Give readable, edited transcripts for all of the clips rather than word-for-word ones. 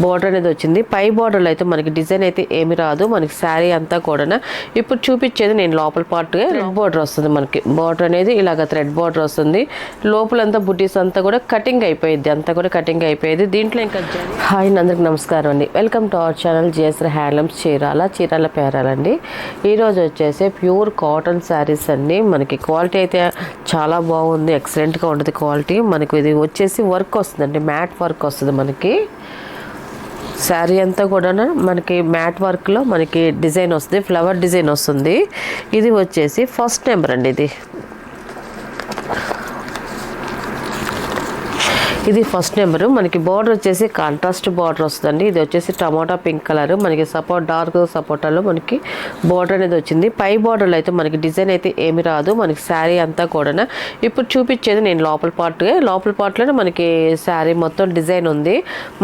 Border అనేది వచ్చింది. పై బోర్డర్లో అయితే మనకి డిజైన్ అయితే ఏమి రాదు. మనకి శారీ అంతా కూడా ఇప్పుడు చూపించేది నేను లోపల పార్ట్గా థ్రెడ్ బోర్డర్ వస్తుంది. మనకి బోర్డర్ అనేది ఇలాగ థ్రెడ్ బోర్డర్ వస్తుంది. లోపలంతా బుటీస్ అంతా కూడా కటింగ్ అయిపోయింది. అంతా కూడా కటింగ్ అయిపోయేది. దీంట్లో ఇంకా హాయ్ అందరికి నమస్కారం అండి. Welcome to our channel JS handlooms Chirala పేరాలండి. ఈరోజు వచ్చేసి ప్యూర్ కాటన్ శారీస్ అండి. మనకి క్వాలిటీ అయితే చాలా బాగుంది. ఎక్సలెంట్గా ఉంటుంది క్వాలిటీ. మనకి ఇది వచ్చేసి వర్క్ వస్తుందండి. మ్యాట్ వర్క్ వస్తుంది. మనకి శారీ అంతా కూడా మనకి మ్యాట్ వర్క్లో మనకి డిజైన్ వస్తుంది. ఫ్లవర్ డిజైన్ వస్తుంది. ఇది వచ్చేసి ఫస్ట్ నెంబర్ అండి. ఇది ఫస్ట్ నెంబరు. మనకి బార్డర్ వచ్చేసి కాంట్రాస్ట్ బార్డర్ వస్తుందండి. ఇది వచ్చేసి టమాటా పింక్ కలర్. మనకి డార్క్ సపోటాలో మనకి బార్డర్ అనేది వచ్చింది. పై బార్డర్లో అయితే మనకి డిజైన్ అయితే ఏమి రాదు. మనకి శారీ అంతా కూడా ఇప్పుడు చూపించేది నేను లోపల పార్ట్లోనే మనకి శారీ మొత్తం డిజైన్ ఉంది.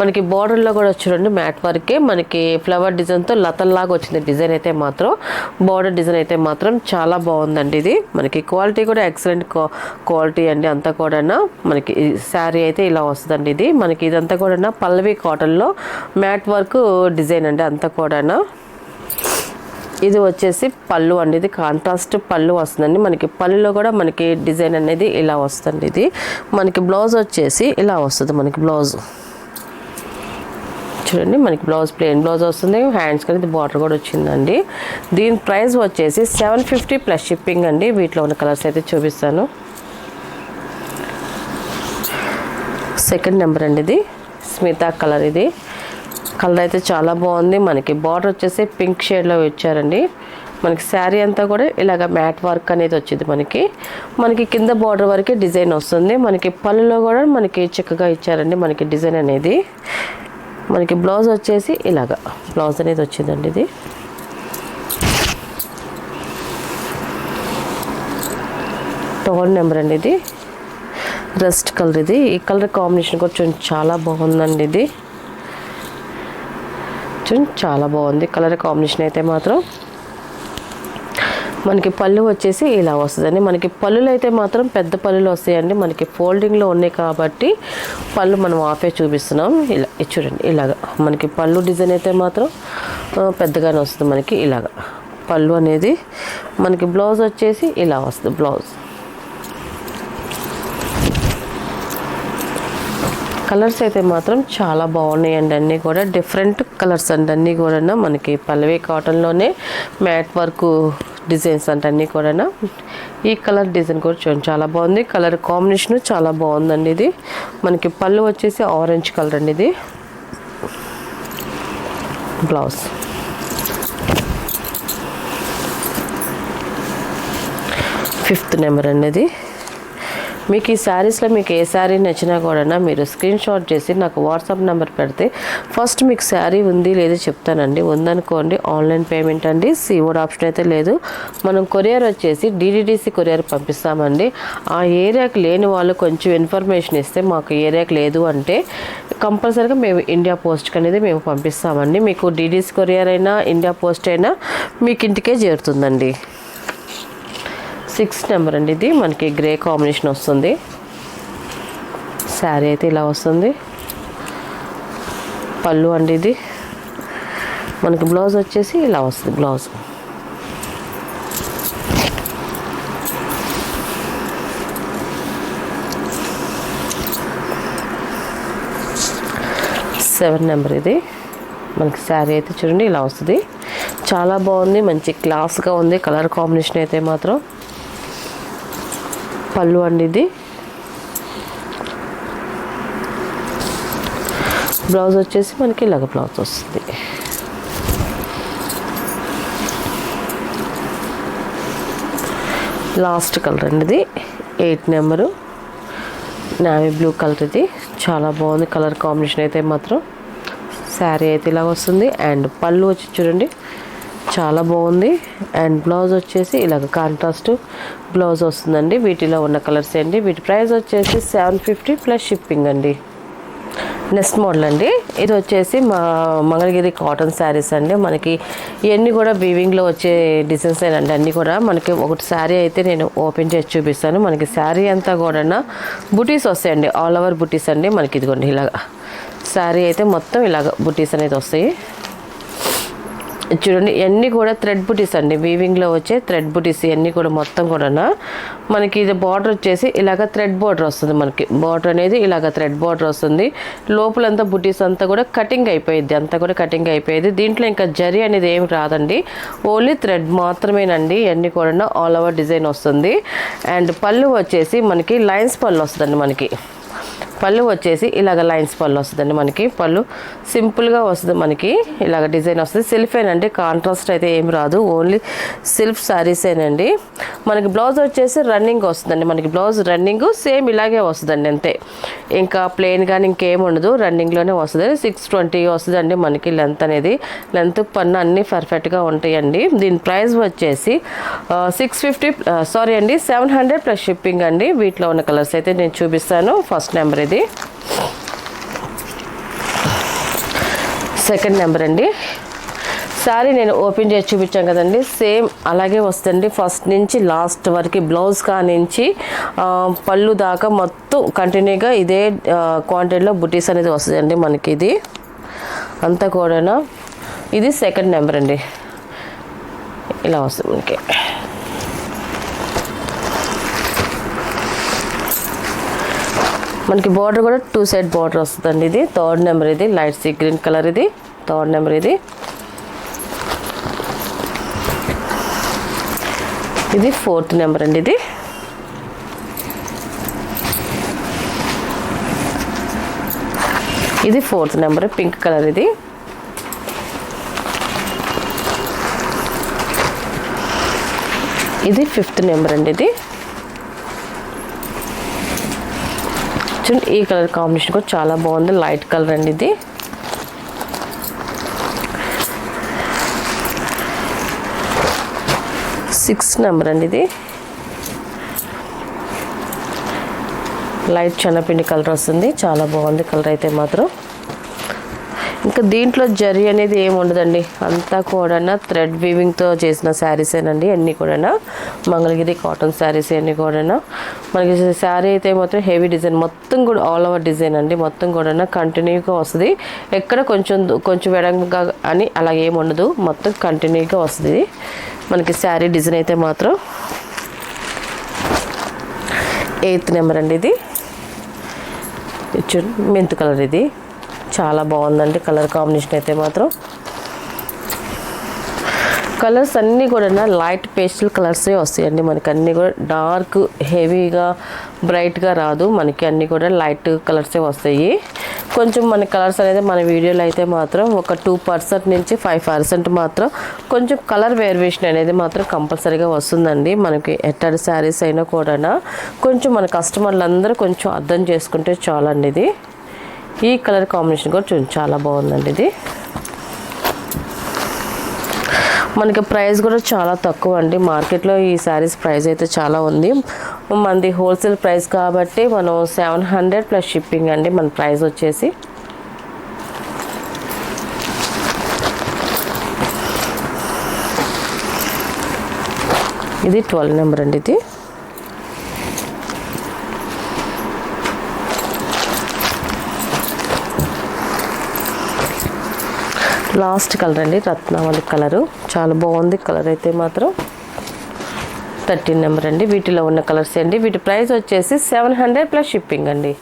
మనకి బార్డర్లో కూడా చూడండి మ్యాట్ వర్కే మనకి ఫ్లవర్ డిజైన్తో లతల్లాగా వచ్చింది. డిజైన్ అయితే మాత్రం బార్డర్ డిజైన్ అయితే మాత్రం చాలా బాగుందండి. ఇది మనకి క్వాలిటీ కూడా ఎక్సలెంట్ క్వాలిటీ అండి. అంతా కూడా మనకి శారీ అయితే ఇలా వస్తుందండి. ఇది మనకి ఇదంతా కూడా పల్లవి కాటన్లో మ్యాట్ వర్క్ డిజైన్ అండి. అంతా కూడా ఇది వచ్చేసి పళ్ళు అండి. ఇది కాంట్రాస్ట్ పళ్ళు వస్తుందండి. మనకి పళ్ళులో కూడా మనకి డిజైన్ అనేది ఇలా వస్తుంది. ఇది మనకి బ్లౌజ్ వచ్చేసి ఇలా వస్తుంది. మనకి బ్లౌజ్ చూడండి. మనకి బ్లౌజ్ ప్లెయిన్ బ్లౌజ్ వస్తుంది. హ్యాండ్స్కి అనేది బార్డర్ కూడా వచ్చిందండి. దీని ప్రైస్ వచ్చేసి 750 ప్లస్ షిప్పింగ్ అండి. వీటిలో ఉన్న కలర్స్ అయితే చూపిస్తాను. సెకండ్ నెంబర్ అండి. ఇది స్మితా కలర్. ఇది కలర్ అయితే చాలా బాగుంది. మనకి బార్డర్ వచ్చేసి పింక్ షేడ్లో ఇచ్చారండి. మనకి శారీ అంతా కూడా ఇలాగ మ్యాట్ వర్క్ అనేది వచ్చింది. మనకి కింద బార్డర్ వరకే డిజైన్ వస్తుంది. మనకి పళ్ళులో కూడా మనకి చక్కగా ఇచ్చారండి. మనకి డిజైన్ అనేది మనకి బ్లౌజ్ వచ్చేసి ఇలాగ బ్లౌజ్ అనేది వచ్చిందండి. ఇది థర్డ్ నెంబర్ అండి. ఇది రస్ట్ కలర్. ఇది ఈ కలర్ కాంబినేషన్ కూడా చూడండి చాలా బాగుందండి. ఇది చూడండి చాలా బాగుంది కలర్ కాంబినేషన్ అయితే మాత్రం. మనకి పళ్ళు వచ్చేసి ఇలా వస్తుందండి. మనకి పళ్ళులు అయితే మాత్రం పెద్ద పళ్ళులు వస్తాయండి. మనకి ఫోల్డింగ్లో ఉన్నాయి కాబట్టి పళ్ళు మనం ఆఫే చూపిస్తున్నాం. ఇలా చూడండి ఇలాగా మనకి పళ్ళు డిజైన్ అయితే మాత్రం పెద్దగానే వస్తుంది. మనకి ఇలాగా పళ్ళు అనేది మనకి బ్లౌజ్ వచ్చేసి ఇలా వస్తుంది. బ్లౌజ్ కలర్స్ అయితే మాత్రం చాలా బాగున్నాయండి. అన్నీ కూడా డిఫరెంట్ కలర్స్ అండి. అన్నీ కూడా మనకి పల్లవి కాటన్లోనే మ్యాట్ వర్క్ డిజైన్స్ అంటే అన్నీ కూడా. ఈ కలర్ డిజైన్ కూడా చూడండి చాలా బాగుంది. కలర్ కాంబినేషన్ చాలా బాగుందండి. ఇది మనకి పళ్ళు వచ్చేసి ఆరెంజ్ కలర్ అండి. ఇది బ్లౌజ్ ఫిఫ్త్ నెంబర్ అండి. ఇది మీకు ఈ శారీస్లో మీకు ఏ శారీ నచ్చినా కూడా మీరు స్క్రీన్ షాట్ చేసి నాకు వాట్సాప్ నెంబర్ పెడితే ఫస్ట్ మీకు శారీ ఉంది లేదో చెప్తానండి. ఉందనుకోండి ఆన్లైన్ పేమెంట్ అండి. సీఓడ్ ఆప్షన్ అయితే లేదు. మనం కొరియర్ వచ్చేసి డిడిడిసి కొరియర్ పంపిస్తామండి. ఆ ఏరియాకి లేని వాళ్ళు కొంచెం ఇన్ఫర్మేషన్ ఇస్తే మాకు ఏరియాకి లేదు అంటే కంపల్సరీగా మేము ఇండియా పోస్ట్కి అనేది మేము పంపిస్తామండి. మీకు డిడిసి కొరియర్ అయినా ఇండియా పోస్ట్ అయినా మీకు ఇంటికే చేరుతుందండి. 6th నెంబర్ అండి. ఇది మనకి గ్రే కాంబినేషన్ వస్తుంది. శారీ అయితే ఇలా వస్తుంది. పళ్ళు అండి. ఇది మనకి బ్లౌజ్ వచ్చేసి ఇలా వస్తుంది. Blouse seven number. ఇది మనకి శారీ అయితే చూడండి ఇలా వస్తుంది. చాలా బాగుంది. మంచి క్లాస్గా ఉంది. కలర్ కాంబినేషన్ అయితే మాత్రం పళ్ళు అండి. ఇది బ్లౌజ్ వచ్చేసి మనకి ఇలాగ బ్లౌజ్ వస్తుంది. లాస్ట్ కలర్ అండి. ఇది 8th number navy blue colour. ఇది చాలా బాగుంది కలర్ కాంబినేషన్ అయితే మాత్రం. శారీ అయితే ఇలా వస్తుంది. అండ్ పళ్ళు వచ్చి చూడండి చాలా బాగుంది. అండ్ బ్లౌజ్ వచ్చేసి ఇలాగ కాంట్రాస్ట్ బ్లౌజ్ వస్తుందండి. వీటిలో ఉన్న కలర్స్ అండి. వీటి ప్రైస్ వచ్చేసి 750 ప్లస్ షిప్పింగ్ అండి. నెక్స్ట్ మోడల్ అండి. ఇది వచ్చేసి మా మంగళగిరి కాటన్ శారీస్ అండి. మనకి ఇవన్నీ కూడా వీవింగ్లో వచ్చే డిజైన్స్ అండి. అన్నీ కూడా మనకి ఒకటి శారీ అయితే నేను ఓపెన్ చేసి చూపిస్తాను. మనకి శారీ అంతా కూడా బుటీస్ వస్తాయండి. ఆల్ ఓవర్ బుటీస్ అండి. మనకి ఇదిగోండి ఇలాగా శారీ అయితే మొత్తం ఇలాగ బుటీస్ అనేది వస్తాయి. చూడండి ఇవన్నీ కూడా థ్రెడ్ బుటీస్ అండి, వీవింగ్లో వచ్చే థ్రెడ్ బుటీస్ ఇవన్నీ కూడా మొత్తం కూడా మనకి ఇది బార్డర్ వచ్చేసి ఇలాగ థ్రెడ్ బార్డర్ వస్తుంది. మనకి బార్డర్ అనేది ఇలాగ థ్రెడ్ బార్డర్ వస్తుంది. లోపలంతా బుటీస్ అంతా కూడా కటింగ్ అయిపోయింది, అంతా కూడా కటింగ్ అయిపోయింది. దీంట్లో ఇంకా జరీ అనేది ఏమి రాదండి, ఓన్లీ థ్రెడ్ మాత్రమేనండి. ఇవన్నీ కూడా ఆల్ ఓవర్ డిజైన్ వస్తుంది. అండ్ పళ్ళు వచ్చేసి మనకి లైన్స్ పళ్ళు వస్తుందండి. మనకి పళ్ళు వచ్చేసి ఇలాగ లైన్స్ పళ్ళు వస్తుందండి. మనకి పళ్ళు సింపుల్గా వస్తుంది, మనకి ఇలాగ డిజైన్ వస్తుంది. సెల్ఫేనండి, కాంట్రాస్ట్ అయితే ఏమి రాదు, ఓన్లీ సెల్ఫ్ శారీసేనండి. మనకి బ్లౌజ్ వచ్చేసి రన్నింగ్ వస్తుందండి. మనకి బ్లౌజ్ రన్నింగ్ సేమ్ ఇలాగే వస్తుందండి, అంతే. ఇంకా ప్లెయిన్ కానీ ఇంకేం ఉండదు, రన్నింగ్లోనే వస్తుంది. 620 వస్తుందండి మనకి లెంత్ అనేది. లెంత్ పన్ను అన్నీ పర్ఫెక్ట్గా ఉంటాయండి. దీని ప్రైస్ వచ్చేసి 700 ప్లస్ షిప్పింగ్ అండి. వీటిలో ఉన్న కలర్స్ అయితే నేను చూపిస్తాను. ఫస్ట్ నెంబర్ ఇది, సెకండ్ నెంబర్ అండి. శారీ నేను ఓపెన్ చేసి చూపించాను కదండి, సేమ్ అలాగే వస్తుంది. ఫస్ట్ నుంచి లాస్ట్ వరకు బ్లౌజ్ కానించి పళ్ళు దాకా మొత్తం కంటిన్యూగా ఇదే క్వాంటిటీలో బుటీస్ అనేది వస్తుందండి మనకి. ఇది అంతా కూడా ఇది సెకండ్ నెంబర్ అండి, ఇలా వస్తుంది మనకి. మనకి బార్డర్ కూడా 2 సైడ్ బార్డర్ వస్తుందండి. ఇది థర్డ్ నెంబర్, ఇది లైట్ సీ గ్రీన్ కలర్, ఇది థర్డ్ నెంబర్. ఇది ఫోర్త్ నెంబర్ అండి. ఇది ఫోర్త్ నెంబర్, పింక్ కలర్. ఇది ఫిఫ్త్ నెంబర్ అండి. ఈ కలర్ కాంబినేషన్ కూడా చాలా బాగుంది, లైట్ కలర్ అండి. ఇది సిక్స్త్ నెంబర్ అండి. ఇది లైట్ శనగపిండి కలర్ వస్తుంది, చాలా బాగుంది కలర్ అయితే మాత్రం. ఇంకా దీంట్లో జరీ అనేది ఏమి ఉండదండి, అంతా కూడా థ్రెడ్ వీవింగ్తో చేసిన శారీసేనండి. అన్నీ కూడా మంగళగిరి కాటన్ శారీస్ అన్నీ కూడా. మనకి శారీ అయితే మాత్రం హెవీ డిజైన్, మొత్తం కూడా ఆల్ ఓవర్ డిజైన్ అండి. మొత్తం కూడా కంటిన్యూగా వస్తుంది, ఎక్కడ కొంచెం వెడంగా అని అలా ఏమి ఉండదు, మొత్తం కంటిన్యూగా వస్తుంది మనకి శారీ డిజైన్ అయితే మాత్రం. ఎయిత్ నెంబర్ అండి. ఇది మెంత్ కలర్, ఇది చాలా బాగుందండి కలర్ కాంబినేషన్ అయితే మాత్రం. కలర్స్ అన్నీ కూడా లైట్ పేస్టల్ కలర్సే వస్తాయండి మనకి. అన్నీ కూడా డార్క్ హెవీగా బ్రైట్గా రాదు మనకి, అన్నీ కూడా లైట్ కలర్సే వస్తాయి. కొంచెం మన కలర్స్ అనేది మన వీడియోలో అయితే మాత్రం ఒక 2% నుంచి 5% మాత్రం కొంచెం కలర్ వేరియేషన్ అనేది మాత్రం కంపల్సరీగా వస్తుందండి మనకి. ఎట్టడి శారీస్ అయినా కూడా కొంచెం మన కస్టమర్లు అందరూ కొంచెం అర్థం చేసుకుంటే చాలండి. ఇది ఈ కలర్ కాంబినేషన్ కూడా చూడండి, చాలా బాగుందండి. ఇది మనకి ప్రైస్ కూడా చాలా తక్కువ అండి, మార్కెట్లో ఈ శారీస్ ప్రైస్ అయితే చాలా ఉంది. మనది హోల్సేల్ ప్రైస్ కాబట్టి మనం 700 ప్లస్ షిప్పింగ్ అండి మన ప్రైస్ వచ్చేసి. ఇది 12 నెంబర్ అండి. ఇది లాస్ట్ కలర్ అండి, రత్నావళి కలరు, చాలా బాగుంది కలర్ అయితే మాత్రం. 13 నెంబర్ అండి. వీటిలో ఉన్న కలర్స్ అండి. వీటి ప్రైస్ వచ్చేసి 700 ప్లస్ షిప్పింగ్ అండి.